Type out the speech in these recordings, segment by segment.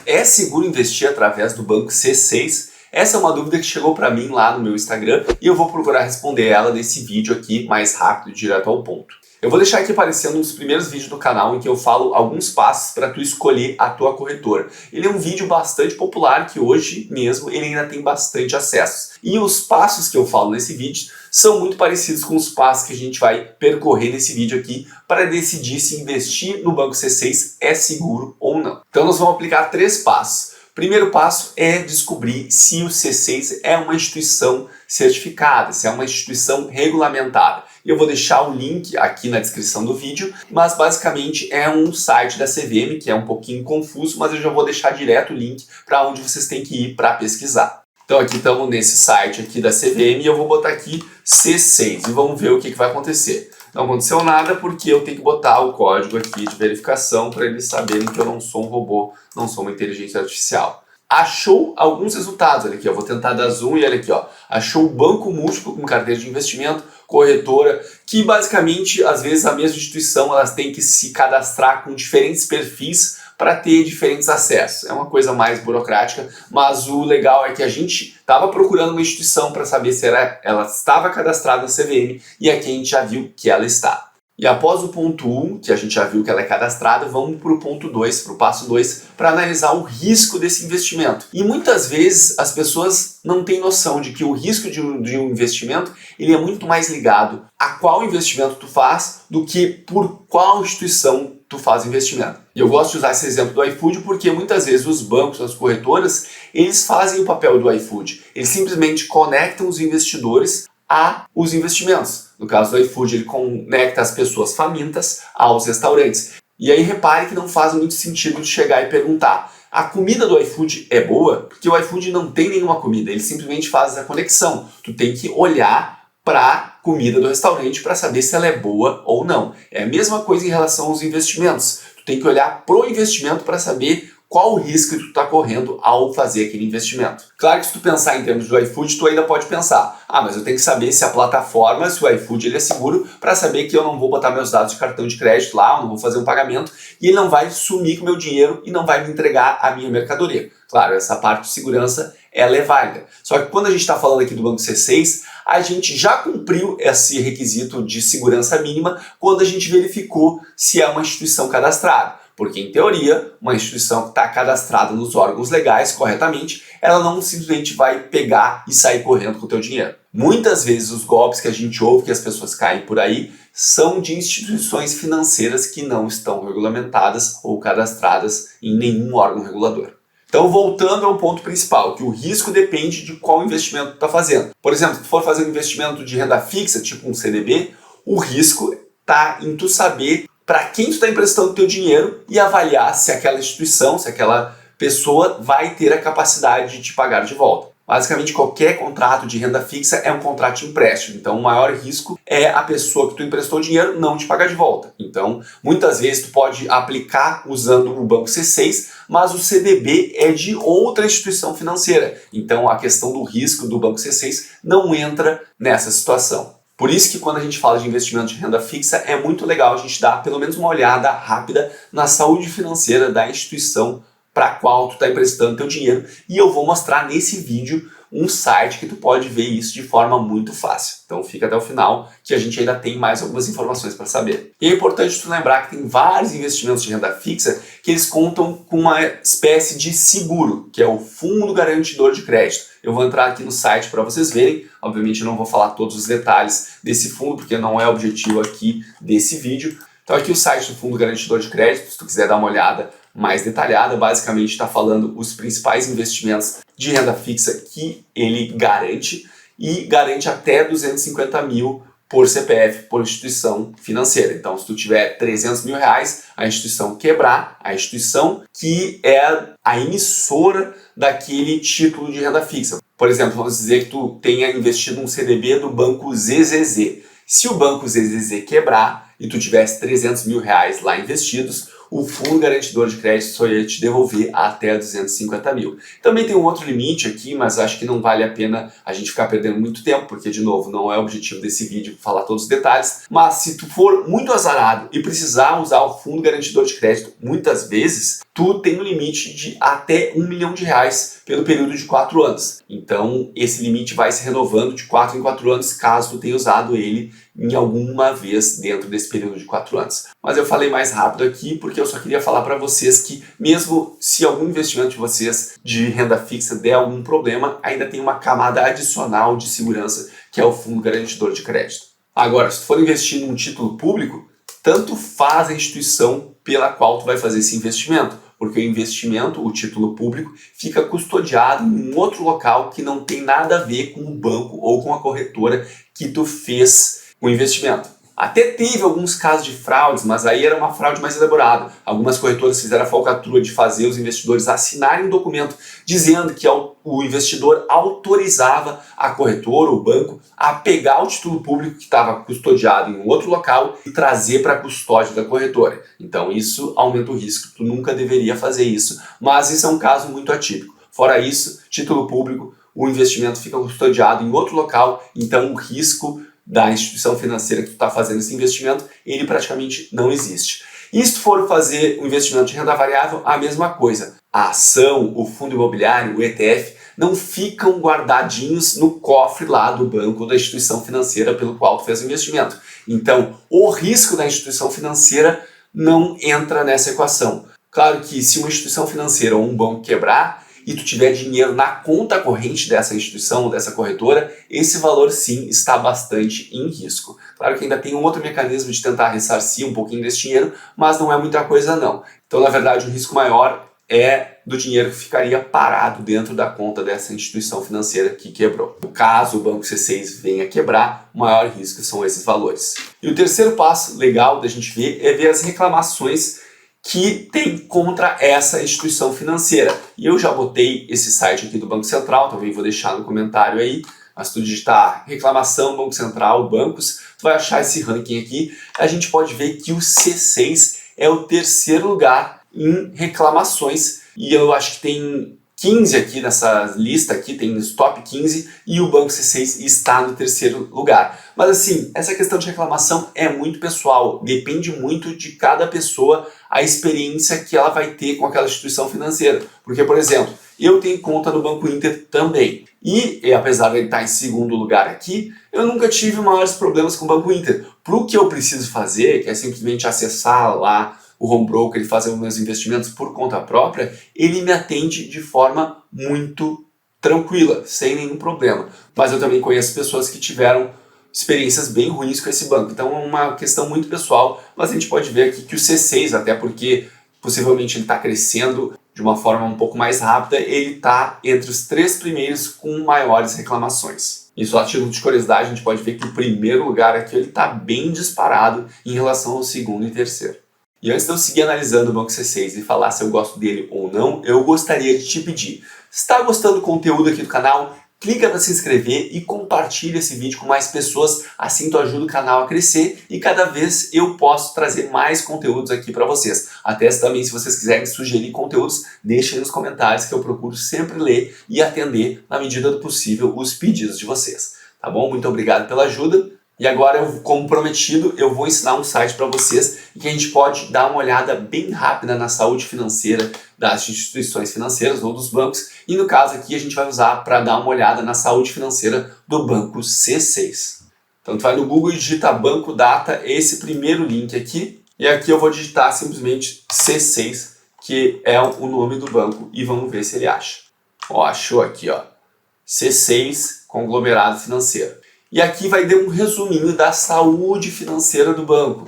É seguro investir através do banco C6? Essa é uma dúvida que chegou para mim lá no meu Instagram e eu vou procurar responder ela nesse vídeo aqui mais rápido e direto ao ponto. Eu vou deixar aqui aparecendo um dos primeiros vídeos do canal em que eu falo alguns passos para tu escolher a tua corretora. Ele é um vídeo bastante popular que hoje mesmo ele ainda tem bastante acessos. E os passos que eu falo nesse vídeo são muito parecidos com os passos que a gente vai percorrer nesse vídeo aqui para decidir se investir no Banco C6 é seguro ou não. Então nós vamos aplicar 3 passos. Primeiro passo é descobrir se o C6 é uma instituição certificada, se é uma instituição regulamentada. Eu vou deixar o link aqui na descrição do vídeo, mas basicamente é um site da CVM que é um pouquinho confuso, mas eu já vou deixar direto o link para onde vocês têm que ir para pesquisar. Então aqui estamos nesse site aqui da CVM e eu vou botar aqui C6 e vamos ver o que vai acontecer. Não aconteceu nada porque eu tenho que botar o código aqui de verificação para eles saberem que eu não sou um robô, não sou uma inteligência artificial. Achou alguns resultados, olha aqui, eu vou tentar dar zoom e olha aqui, ó. Achou banco múltiplo com carteira de investimento, corretora, que basicamente, às vezes, a mesma instituição, elas têm que se cadastrar com diferentes perfis para ter diferentes acessos. É uma coisa mais burocrática, mas o legal é que a gente estava procurando uma instituição para saber se ela estava cadastrada na CVM e aqui a gente já viu que ela está. E após o ponto 1, que a gente já viu que ela é cadastrada, vamos para o ponto 2, para o passo 2, para analisar o risco desse investimento. E muitas vezes as pessoas não têm noção de que o risco de um investimento ele é muito mais ligado a qual investimento tu faz do que por qual instituição tu faz investimento. E eu gosto de usar esse exemplo do iFood porque muitas vezes os bancos, as corretoras, eles fazem o papel do iFood. Eles simplesmente conectam os investidores aos investimentos. No caso do iFood, ele conecta as pessoas famintas aos restaurantes. E aí repare que não faz muito sentido de chegar e perguntar: a comida do iFood é boa? Porque o iFood não tem nenhuma comida, ele simplesmente faz a conexão. Tu tem que olhar para a comida do restaurante para saber se ela é boa ou não. É a mesma coisa em relação aos investimentos. Tu tem que olhar pro investimento para saber qual o risco que tu está correndo ao fazer aquele investimento. Claro que se tu pensar em termos do iFood, tu ainda pode pensar: ah, mas eu tenho que saber se a plataforma, se o iFood ele é seguro para saber que eu não vou botar meus dados de cartão de crédito lá, eu não vou fazer um pagamento e ele não vai sumir com o meu dinheiro e não vai me entregar a minha mercadoria. Claro, essa parte de segurança ela é válida. Só que quando a gente está falando aqui do Banco C6, a gente já cumpriu esse requisito de segurança mínima quando a gente verificou se é uma instituição cadastrada. Porque, em teoria, uma instituição que está cadastrada nos órgãos legais corretamente, ela não simplesmente vai pegar e sair correndo com o teu dinheiro. Muitas vezes os golpes que a gente ouve, que as pessoas caem por aí, são de instituições financeiras que não estão regulamentadas ou cadastradas em nenhum órgão regulador. Então, voltando ao ponto principal, que o risco depende de qual investimento tu está fazendo. Por exemplo, se tu for fazer um investimento de renda fixa, tipo um CDB, o risco está em tu saber para quem tu está emprestando o teu dinheiro e avaliar se aquela instituição, se aquela pessoa vai ter a capacidade de te pagar de volta. Basicamente, qualquer contrato de renda fixa é um contrato de empréstimo. Então, o maior risco é a pessoa que tu emprestou o dinheiro não te pagar de volta. Então, muitas vezes tu pode aplicar usando o Banco C6, mas o CDB é de outra instituição financeira. Então, a questão do risco do Banco C6 não entra nessa situação. Por isso que quando a gente fala de investimento de renda fixa, é muito legal a gente dar pelo menos uma olhada rápida na saúde financeira da instituição para a qual tu está emprestando teu dinheiro. E eu vou mostrar nesse vídeo um site que tu pode ver isso de forma muito fácil. Então fica até o final que a gente ainda tem mais algumas informações para saber. E é importante tu lembrar que tem vários investimentos de renda fixa que eles contam com uma espécie de seguro, que é o Fundo Garantidor de Crédito. Eu vou entrar aqui no site para vocês verem. Obviamente eu não vou falar todos os detalhes desse fundo, porque não é o objetivo aqui desse vídeo. Então aqui o site do Fundo Garantidor de Crédito, se tu quiser dar uma olhada mais detalhada, basicamente está falando os principais investimentos de renda fixa que ele garante e garante até 250 mil por CPF, por instituição financeira. Então, se tu tiver 300 mil reais, a instituição quebrar, a instituição que é a emissora daquele título de renda fixa. Por exemplo, vamos dizer que tu tenha investido um CDB do banco ZZZ. Se o banco ZZZ quebrar e tu tivesse 300 mil reais lá investidos, o fundo garantidor de crédito só ia te devolver até 250 mil. Também tem um outro limite aqui, mas acho que não vale a pena a gente ficar perdendo muito tempo, porque, de novo, não é o objetivo desse vídeo falar todos os detalhes. Mas se tu for muito azarado e precisar usar o fundo garantidor de crédito muitas vezes, tu tem um limite de até R$1 milhão pelo período de 4 anos. Então, esse limite vai se renovando de 4 em 4 anos, caso tu tenha usado ele em alguma vez dentro desse período de 4 anos. Mas eu falei mais rápido aqui porque eu só queria falar para vocês que mesmo se algum investimento de vocês de renda fixa der algum problema, ainda tem uma camada adicional de segurança, que é o fundo garantidor de crédito. Agora, se tu for investir num título público, tanto faz a instituição pela qual tu vai fazer esse investimento, porque o investimento, o título público, fica custodiado em um outro local que não tem nada a ver com o banco ou com a corretora que tu fez o investimento. Até teve alguns casos de fraudes, mas aí era uma fraude mais elaborada. Algumas corretoras fizeram a falcatrua de fazer os investidores assinarem um documento dizendo que o investidor autorizava a corretora ou o banco a pegar o título público que estava custodiado em um outro local e trazer para a custódia da corretora. Então isso aumenta o risco, tu nunca deveria fazer isso, mas isso é um caso muito atípico. Fora isso, título público, o investimento fica custodiado em outro local, então o risco da instituição financeira que tu está fazendo esse investimento, ele praticamente não existe. E se tu for fazer um investimento de renda variável, a mesma coisa. A ação, o fundo imobiliário, o ETF, não ficam guardadinhos no cofre lá do banco da instituição financeira pelo qual tu fez o investimento. Então, o risco da instituição financeira não entra nessa equação. Claro que se uma instituição financeira ou um banco quebrar, e tu tiver dinheiro na conta corrente dessa instituição ou dessa corretora, esse valor sim está bastante em risco. Claro que ainda tem um outro mecanismo de tentar ressarcir um pouquinho desse dinheiro, mas não é muita coisa não. Então, na verdade, o risco maior é do dinheiro que ficaria parado dentro da conta dessa instituição financeira que quebrou. No caso o Banco C6 venha quebrar, o maior risco são esses valores. E o terceiro passo legal da gente ver é ver as reclamações que tem contra essa instituição financeira. E eu já botei esse site aqui do Banco Central, também vou deixar no comentário aí, mas tu digitar reclamação Banco Central, bancos, tu vai achar esse ranking aqui. A gente pode ver que o C6 é o terceiro lugar em reclamações, e eu acho que tem 15 aqui nessa lista, aqui tem os top 15, e o Banco C6 está no terceiro lugar. Mas assim, essa questão de reclamação é muito pessoal, depende muito de cada pessoa, a experiência que ela vai ter com aquela instituição financeira. Porque, por exemplo, eu tenho conta no Banco Inter também, e apesar de ele estar em segundo lugar aqui, eu nunca tive maiores problemas com o Banco Inter. Para o que eu preciso fazer, que é simplesmente acessar lá o home broker e fazer os meus investimentos por conta própria, ele me atende de forma muito tranquila, sem nenhum problema. Mas eu também conheço pessoas que tiveram experiências bem ruins com esse banco. Então é uma questão muito pessoal, mas a gente pode ver aqui que o C6, até porque possivelmente ele está crescendo de uma forma um pouco mais rápida, ele está entre os 3 primeiros com maiores reclamações. E só a título de curiosidade, a gente pode ver que o primeiro lugar aqui ele está bem disparado em relação ao segundo e terceiro. E antes de eu seguir analisando o Banco C6 e falar se eu gosto dele ou não, eu gostaria de te pedir, se está gostando do conteúdo aqui do canal, clica para se inscrever e compartilha esse vídeo com mais pessoas, assim tu ajuda o canal a crescer e cada vez eu posso trazer mais conteúdos aqui para vocês. Até também, se vocês quiserem sugerir conteúdos, deixem nos comentários que eu procuro sempre ler e atender, na medida do possível, os pedidos de vocês. Tá bom? Muito obrigado pela ajuda. E agora, como prometido, eu vou ensinar um site para vocês em que a gente pode dar uma olhada bem rápida na saúde financeira das instituições financeiras ou dos bancos. E no caso aqui a gente vai usar para dar uma olhada na saúde financeira do Banco C6. Então tu vai no Google e digita Banco Data, esse primeiro link aqui. E aqui eu vou digitar simplesmente C6, que é o nome do banco. E vamos ver se ele acha. Ó, achou aqui, ó. C6, conglomerado financeiro. E aqui vai dar um resuminho da saúde financeira do banco.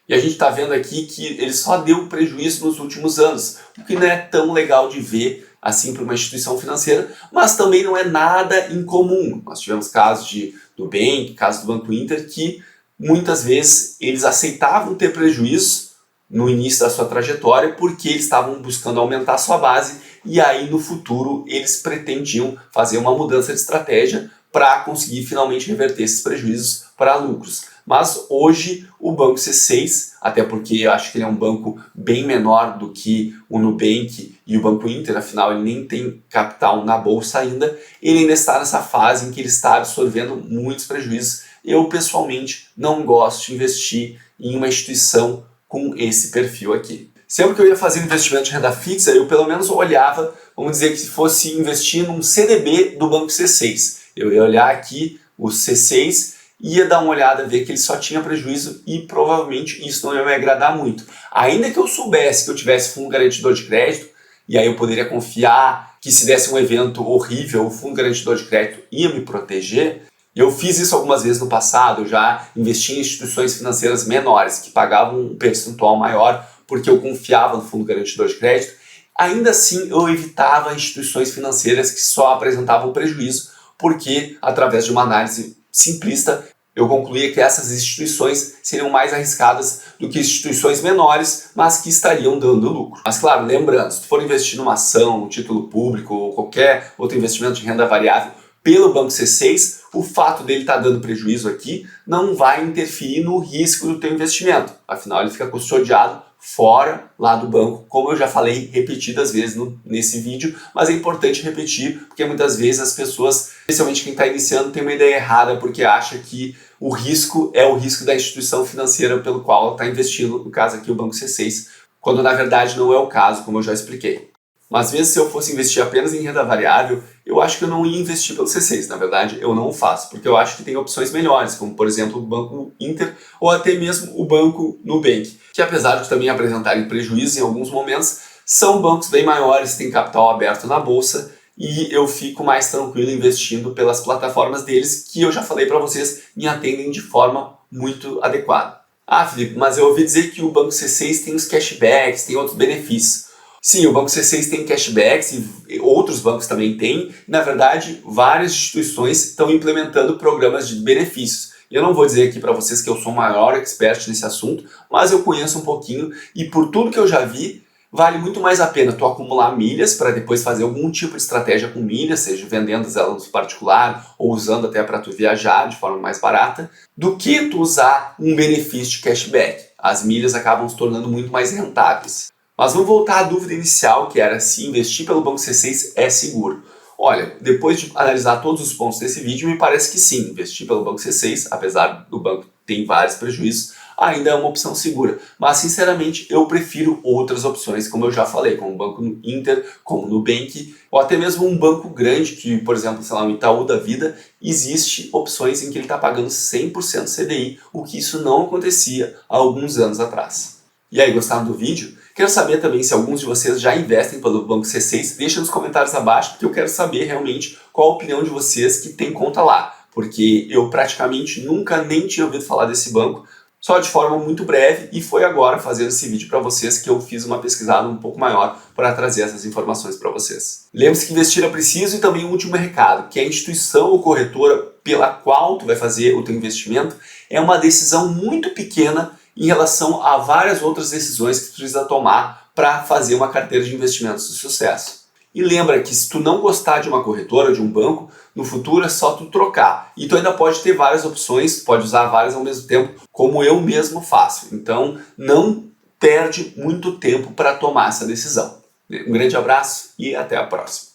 E a gente está vendo aqui que ele só deu prejuízo nos últimos anos, o que não é tão legal de ver assim para uma instituição financeira, mas também não é nada incomum. Nós tivemos casos de Nubank, casos do Banco Inter, que muitas vezes eles aceitavam ter prejuízo no início da sua trajetória porque eles estavam buscando aumentar a sua base e aí no futuro eles pretendiam fazer uma mudança de estratégia para conseguir finalmente reverter esses prejuízos para lucros. Mas hoje o Banco C6, até porque eu acho que ele é um banco bem menor do que o Nubank e o Banco Inter, afinal ele nem tem capital na bolsa ainda, ele ainda está nessa fase em que ele está absorvendo muitos prejuízos. Eu pessoalmente não gosto de investir em uma instituição com esse perfil aqui. Sempre que eu ia fazer investimento de renda fixa, eu pelo menos olhava, vamos dizer que se fosse investir num CDB do Banco C6. Eu ia olhar aqui o C6, ia dar uma olhada, ver que ele só tinha prejuízo e provavelmente isso não ia me agradar muito. Ainda que eu soubesse que eu tivesse fundo garantidor de crédito, e aí eu poderia confiar que se desse um evento horrível, o fundo garantidor de crédito ia me proteger. Eu fiz isso algumas vezes no passado, eu já investi em instituições financeiras menores, que pagavam um percentual maior, porque eu confiava no fundo garantidor de crédito. Ainda assim, eu evitava instituições financeiras que só apresentavam prejuízo, porque, através de uma análise simplista, eu concluía que essas instituições seriam mais arriscadas do que instituições menores, mas que estariam dando lucro. Mas claro, lembrando, se tu for investir numa ação, um título público ou qualquer outro investimento de renda variável pelo Banco C6, o fato dele estar dando prejuízo aqui não vai interferir no risco do teu investimento. Afinal, ele fica custodiado fora lá do banco, como eu já falei repetidas vezes nesse vídeo, mas é importante repetir, porque muitas vezes as pessoas, especialmente quem está iniciando, tem uma ideia errada porque acha que o risco é o risco da instituição financeira pelo qual ela está investindo, no caso aqui o Banco C6, quando na verdade não é o caso, como eu já expliquei. Mas mesmo se eu fosse investir apenas em renda variável, eu acho que eu não ia investir pelo C6. Na verdade, eu não faço, porque eu acho que tem opções melhores, como por exemplo o Banco Inter ou até mesmo o Banco Nubank, que apesar de também apresentarem prejuízos em alguns momentos, são bancos bem maiores, têm capital aberto na bolsa e eu fico mais tranquilo investindo pelas plataformas deles, que eu já falei para vocês, me atendem de forma muito adequada. Ah, Felipe, mas eu ouvi dizer que o Banco C6 tem os cashbacks, tem outros benefícios. Sim, o Banco C6 tem cashbacks e outros bancos também têm. Na verdade, várias instituições estão implementando programas de benefícios. Eu não vou dizer aqui para vocês que eu sou o maior expert nesse assunto, mas eu conheço um pouquinho e por tudo que eu já vi, vale muito mais a pena tu acumular milhas para depois fazer algum tipo de estratégia com milhas, seja vendendo elas no particular ou usando até para tu viajar de forma mais barata, do que tu usar um benefício de cashback. As milhas acabam se tornando muito mais rentáveis. Mas vamos voltar à dúvida inicial, que era se investir pelo Banco C6 é seguro. Olha, depois de analisar todos os pontos desse vídeo, me parece que sim, investir pelo Banco C6, apesar do banco ter vários prejuízos, ainda é uma opção segura. Mas, sinceramente, eu prefiro outras opções, como eu já falei, como o Banco Inter, como o Nubank, ou até mesmo um banco grande, que, por exemplo, sei lá, o Itaú da vida, existe opções em que ele está pagando 100% CDI, o que isso não acontecia há alguns anos atrás. E aí, gostaram do vídeo? Quero saber também se alguns de vocês já investem pelo Banco C6. Deixa nos comentários abaixo, porque eu quero saber realmente qual a opinião de vocês que tem conta lá. Porque eu praticamente nunca nem tinha ouvido falar desse banco, só de forma muito breve, e foi agora fazendo esse vídeo para vocês que eu fiz uma pesquisada um pouco maior para trazer essas informações para vocês. Lembre-se que investir é preciso e também um último recado, que a instituição ou corretora pela qual tu vai fazer o teu investimento é uma decisão muito pequena em relação a várias outras decisões que tu precisa tomar para fazer uma carteira de investimentos de sucesso. E lembra que se tu não gostar de uma corretora, de um banco, no futuro é só tu trocar. E tu ainda pode ter várias opções, pode usar várias ao mesmo tempo, como eu mesmo faço. Então não perde muito tempo para tomar essa decisão. Um grande abraço e até a próxima.